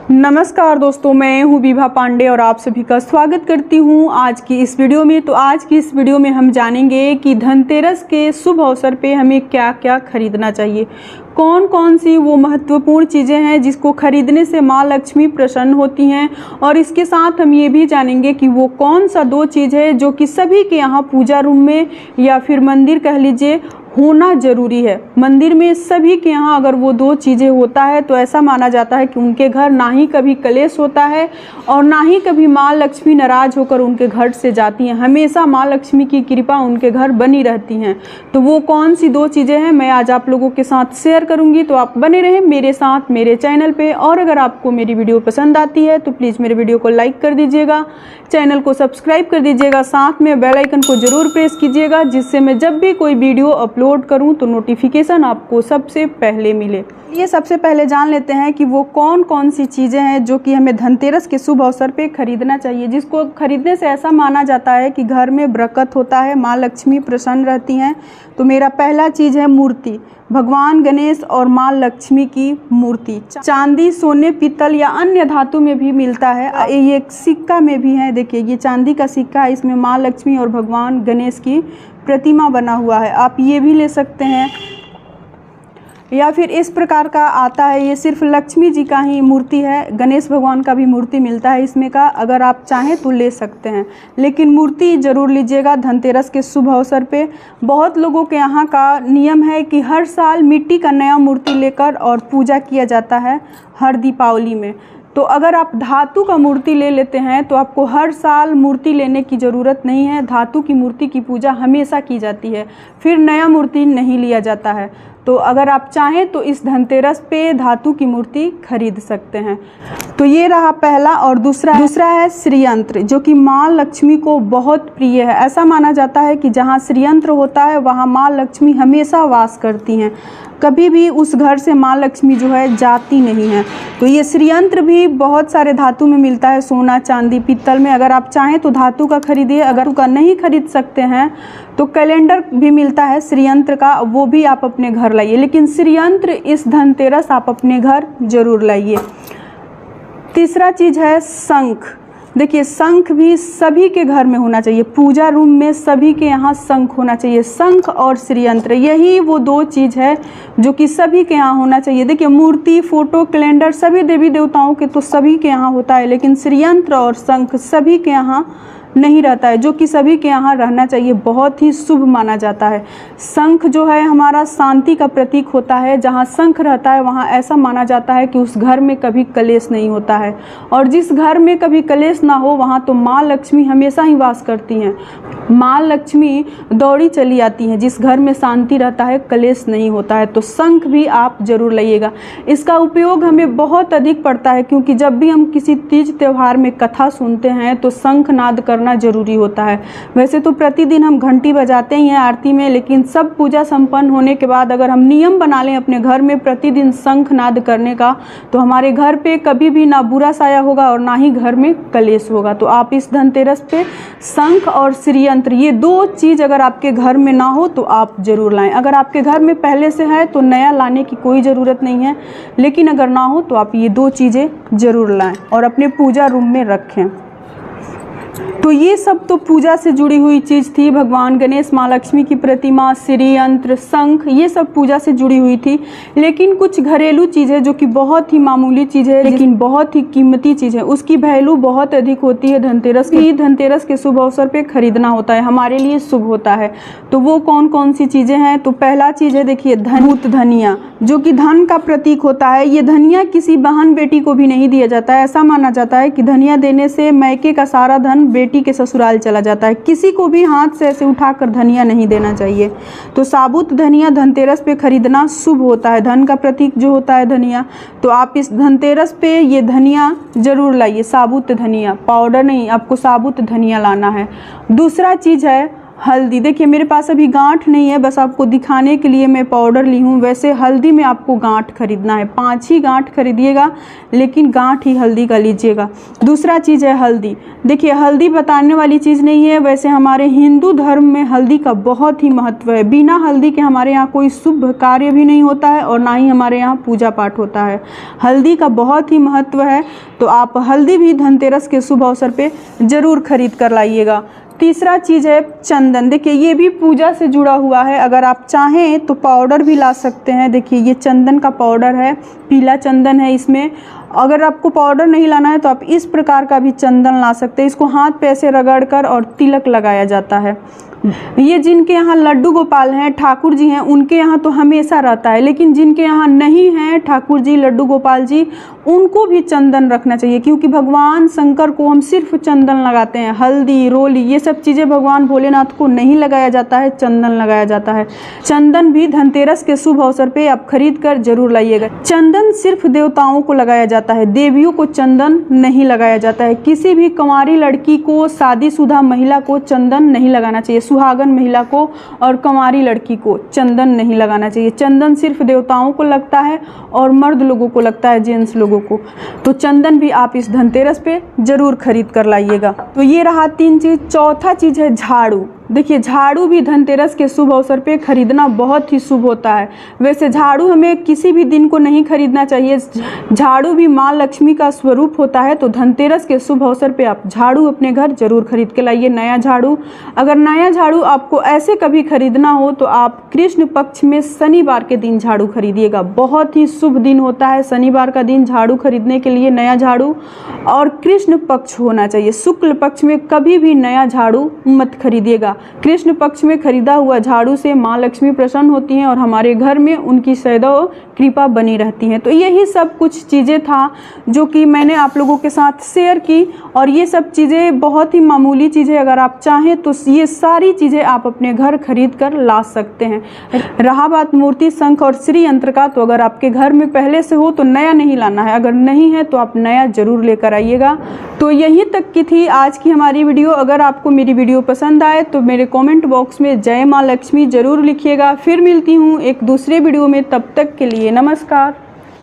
नमस्कार दोस्तों, मैं हूँ विभा पांडे और आप सभी का स्वागत करती हूँ आज की इस वीडियो में। तो आज की इस वीडियो में हम जानेंगे कि धनतेरस के शुभ अवसर पे हमें क्या क्या खरीदना चाहिए, कौन कौन सी वो महत्वपूर्ण चीज़ें हैं जिसको खरीदने से माँ लक्ष्मी प्रसन्न होती हैं। और इसके साथ हम ये भी जानेंगे कि वो कौन सा दो चीज़ है जो कि सभी के यहाँ पूजा रूम में या फिर मंदिर कह लीजिए होना जरूरी है। मंदिर में सभी के यहाँ अगर वो दो चीज़ें होता है तो ऐसा माना जाता है कि उनके घर ना ही कभी कलेश होता है और ना ही कभी माँ लक्ष्मी नाराज होकर उनके घर से जाती हैं। हमेशा माँ लक्ष्मी की कृपा उनके घर बनी रहती हैं। तो वो कौन सी दो चीज़ें हैं मैं आज आप लोगों के साथ शेयर करूंगी, तो आप बने रहें मेरे साथ मेरे चैनल पे। और अगर आपको मेरी वीडियो पसंद आती है तो प्लीज़ मेरे वीडियो को लाइक कर दीजिएगा, चैनल को सब्सक्राइब कर दीजिएगा, साथ में बेल आइकन को ज़रूर प्रेस कीजिएगा जिससे मैं जब भी कोई वीडियो अपलोड करूं तो नोटिफिकेशन आपको सबसे पहले मिले। ये सबसे पहले जान लेते हैं कि वो कौन कौन सी चीज़ें हैं जो कि हमें धनतेरस के शुभ अवसर पे खरीदना चाहिए, जिसको खरीदने से ऐसा माना जाता है कि घर में बरकत होता है, माँ लक्ष्मी प्रसन्न रहती हैं। तो मेरा पहला चीज़ है मूर्ति, भगवान गणेश और माँ लक्ष्मी की मूर्ति। चांदी, सोने, पीतल या अन्य धातु में भी मिलता है। ये सिक्का में भी है, देखिए ये चांदी का सिक्का है, इसमें माँ लक्ष्मी और भगवान गणेश की प्रतिमा बना हुआ है, आप ये भी ले सकते हैं। या फिर इस प्रकार का आता है, ये सिर्फ लक्ष्मी जी का ही मूर्ति है, गणेश भगवान का भी मूर्ति मिलता है इसमें का, अगर आप चाहें तो ले सकते हैं, लेकिन मूर्ति ज़रूर लीजिएगा धनतेरस के शुभ अवसर पे। बहुत लोगों के यहाँ का नियम है कि हर साल मिट्टी का नया मूर्ति लेकर और पूजा किया जाता है हर दीपावली में। तो अगर आप धातु का मूर्ति ले लेते हैं तो आपको हर साल मूर्ति लेने की ज़रूरत नहीं है। धातु की मूर्ति की पूजा हमेशा की जाती है, फिर नया मूर्ति नहीं लिया जाता है। तो अगर आप चाहें तो इस धनतेरस पे धातु की मूर्ति खरीद सकते हैं। तो ये रहा पहला। और दूसरा है श्रीयंत्र, जो कि माँ लक्ष्मी को बहुत प्रिय है। ऐसा माना जाता है कि जहाँ श्रीयंत्र होता है वहाँ माँ लक्ष्मी हमेशा वास करती हैं, कभी भी उस घर से माँ लक्ष्मी जो है जाती नहीं है। तो ये श्रीयंत्र भी बहुत सारे धातु में मिलता है, सोना, चांदी, पीतल में। अगर आप चाहें तो धातु का खरीदिए, अगर का नहीं खरीद सकते हैं तो कैलेंडर भी मिलता है श्रीयंत्र का, वो भी आप अपने घर लाइए, लेकिन श्रीयंत्र इस धनतेरस आप अपने घर जरूर लाइए। तीसरा चीज़ है शंख। देखिए शंख भी सभी के घर में होना चाहिए, पूजा रूम में सभी के यहाँ शंख होना चाहिए। शंख और श्रीयंत्र, यही वो दो चीज़ है जो कि सभी के यहाँ होना चाहिए। देखिए मूर्ति, फोटो, कैलेंडर सभी देवी देवताओं के तो सभी के यहाँ होता है, लेकिन श्रीयंत्र और शंख सभी के यहाँ नहीं रहता है, जो कि सभी के यहाँ रहना चाहिए, बहुत ही शुभ माना जाता है। शंख जो है हमारा शांति का प्रतीक होता है, जहाँ शंख रहता है वहाँ ऐसा माना जाता है कि उस घर में कभी कलेश नहीं होता है, और जिस घर में कभी कलेश ना हो वहाँ तो माँ लक्ष्मी हमेशा ही वास करती हैं। माँ लक्ष्मी दौड़ी चली आती हैं जिस घर में शांति रहता है, कलेश नहीं होता है। तो शंख भी आप जरूर लाइएगा। इसका उपयोग हमें बहुत अधिक पड़ता है, क्योंकि जब भी हम किसी तीज त्यौहार में कथा सुनते हैं तो शंखनाद करना जरूरी होता है। वैसे तो प्रतिदिन हम घंटी बजाते ही हैं आरती में, लेकिन सब पूजा संपन्न होने के बाद अगर हम नियम बना लें अपने घर में प्रतिदिन शंखनाद करने का, तो हमारे घर पे कभी भी ना बुरा साया होगा और ना ही घर में कलेश होगा। तो आप इस धनतेरस पे शंख और श्रीयंत्र, ये दो चीज़ अगर आपके घर में ना हो तो आप जरूर लाएं। अगर आपके घर में पहले से है तो नया लाने की कोई ज़रूरत नहीं है, लेकिन अगर ना हो तो आप ये दो चीज़ें जरूर लाएं और अपने पूजा रूम में रखें। तो ये सब तो पूजा से जुड़ी हुई चीज़ थी, भगवान गणेश, माँ लक्ष्मी की प्रतिमा, श्रीयंत्र, शंख, ये सब पूजा से जुड़ी हुई थी। लेकिन कुछ घरेलू चीज़ें जो कि बहुत ही मामूली चीज़ है लेकिन बहुत ही कीमती चीज़ है, उसकी वैल्यू बहुत अधिक होती है। धनतेरस के शुभ अवसर पे खरीदना होता है, हमारे लिए शुभ होता है। तो वो कौन कौन सी चीज़ें हैं? तो पहला चीज़ है देखिए धनिया, जो कि धन का प्रतीक होता है। ये धनिया किसी बहन बेटी को भी नहीं दिया जाता है। ऐसा माना जाता है कि धनिया देने से मैके का सारा धन बेटी के ससुराल चला जाता है। किसी को भी हाथ से ऐसे उठाकर धनिया नहीं देना चाहिए। तो साबुत धनिया धनतेरस पे खरीदना शुभ होता है, धन का प्रतीक जो होता है धनिया। तो आप इस धनतेरस पे ये धनिया जरूर लाइए, साबुत धनिया, पाउडर नहीं, आपको साबुत धनिया लाना है। दूसरा चीज़ है हल्दी, देखिए मेरे पास अभी गांठ नहीं है, बस आपको दिखाने के लिए मैं पाउडर ली हूँ। वैसे हल्दी में आपको गांठ खरीदना है, 5 ही गांठ खरीदिएगा, लेकिन गांठ ही हल्दी का लीजिएगा। दूसरा चीज़ है हल्दी। देखिए हल्दी बताने वाली चीज़ नहीं है, वैसे हमारे हिंदू धर्म में हल्दी का बहुत ही महत्व है। बिना हल्दी के हमारे यहाँ कोई शुभ कार्य भी नहीं होता है और ना ही हमारे यहाँ पूजा पाठ होता है। हल्दी का बहुत ही महत्व है, तो आप हल्दी भी धनतेरस के शुभ अवसर पे ज़रूर खरीद कर लाइएगा। तीसरा चीज़ है चंदन। देखिए ये भी पूजा से जुड़ा हुआ है, अगर आप चाहें तो पाउडर भी ला सकते हैं। देखिए ये चंदन का पाउडर है, पीला चंदन है इसमें। अगर आपको पाउडर नहीं लाना है तो आप इस प्रकार का भी चंदन ला सकते हैं। इसको हाथ पे ऐसे रगड़ कर और तिलक लगाया जाता है। ये जिनके यहाँ लड्डू गोपाल हैं, ठाकुर जी हैं, उनके यहाँ तो हमेशा रहता है, लेकिन जिनके यहाँ नहीं हैं ठाकुर जी, लड्डू गोपाल जी, उनको भी चंदन रखना चाहिए, क्योंकि भगवान शंकर को हम सिर्फ चंदन लगाते हैं। हल्दी, रोली, ये सब चीज़ें भगवान भोलेनाथ को नहीं लगाया जाता है, चंदन लगाया जाता है। चंदन भी धनतेरस के शुभ अवसर पे आप खरीद कर जरूर लाइएगा। चंदन सिर्फ देवताओं को लगाया जाता है, देवियों को चंदन नहीं लगाया जाता है। किसी भी कुंवारी लड़की को, शादीशुदा महिला को चंदन नहीं लगाना चाहिए। सुहागन महिला को और कुंवारी लड़की को चंदन नहीं लगाना चाहिए। चंदन सिर्फ देवताओं को लगता है और मर्द लोगों को लगता है, जेंट्स लोगों को। तो चंदन भी आप इस धनतेरस पे जरूर खरीद कर लाइएगा। तो ये रहा 3 चीज़। चौथा चीज़ है झाड़ू। देखिए झाड़ू भी धनतेरस के शुभ अवसर पे खरीदना बहुत ही शुभ होता है। वैसे झाड़ू हमें किसी भी दिन को नहीं खरीदना चाहिए। झाड़ू भी माँ लक्ष्मी का स्वरूप होता है, तो धनतेरस के शुभ अवसर पे आप झाड़ू अपने घर जरूर खरीद के लाइए, नया झाड़ू। अगर नया झाड़ू आपको ऐसे कभी खरीदना हो तो आप कृष्ण पक्ष में शनिवार के दिन झाड़ू खरीदिएगा। बहुत ही शुभ दिन होता है शनिवार का दिन झाड़ू खरीदने के लिए, नया झाड़ू। और कृष्ण पक्ष होना चाहिए, शुक्ल पक्ष में कभी भी नया झाड़ू मत खरीदिएगा। कृष्ण पक्ष में खरीदा हुआ झाड़ू से माँ लक्ष्मी प्रसन्न होती हैं और हमारे घर में उनकी सदैव कृपा बनी रहती है। तो यही सब कुछ चीज़ें था जो कि मैंने आप लोगों के साथ शेयर की, और ये सब चीज़ें बहुत ही मामूली चीज़ें, अगर आप चाहें तो ये सारी चीज़ें आप अपने घर खरीद कर ला सकते हैं। रहा बात मूर्ति, शंख और श्री यंत्र का, तो अगर आपके घर में पहले से हो तो नया नहीं लाना है, अगर नहीं है तो आप नया जरूर लेकर आइएगा। तो यहीं तक की थी आज की हमारी वीडियो। अगर आपको मेरी वीडियो पसंद आए तो मेरे कमेंट बॉक्स में जय माँ लक्ष्मी जरूर लिखिएगा। फिर मिलती हूँ एक दूसरे वीडियो में, तब तक के लिए नमस्कार।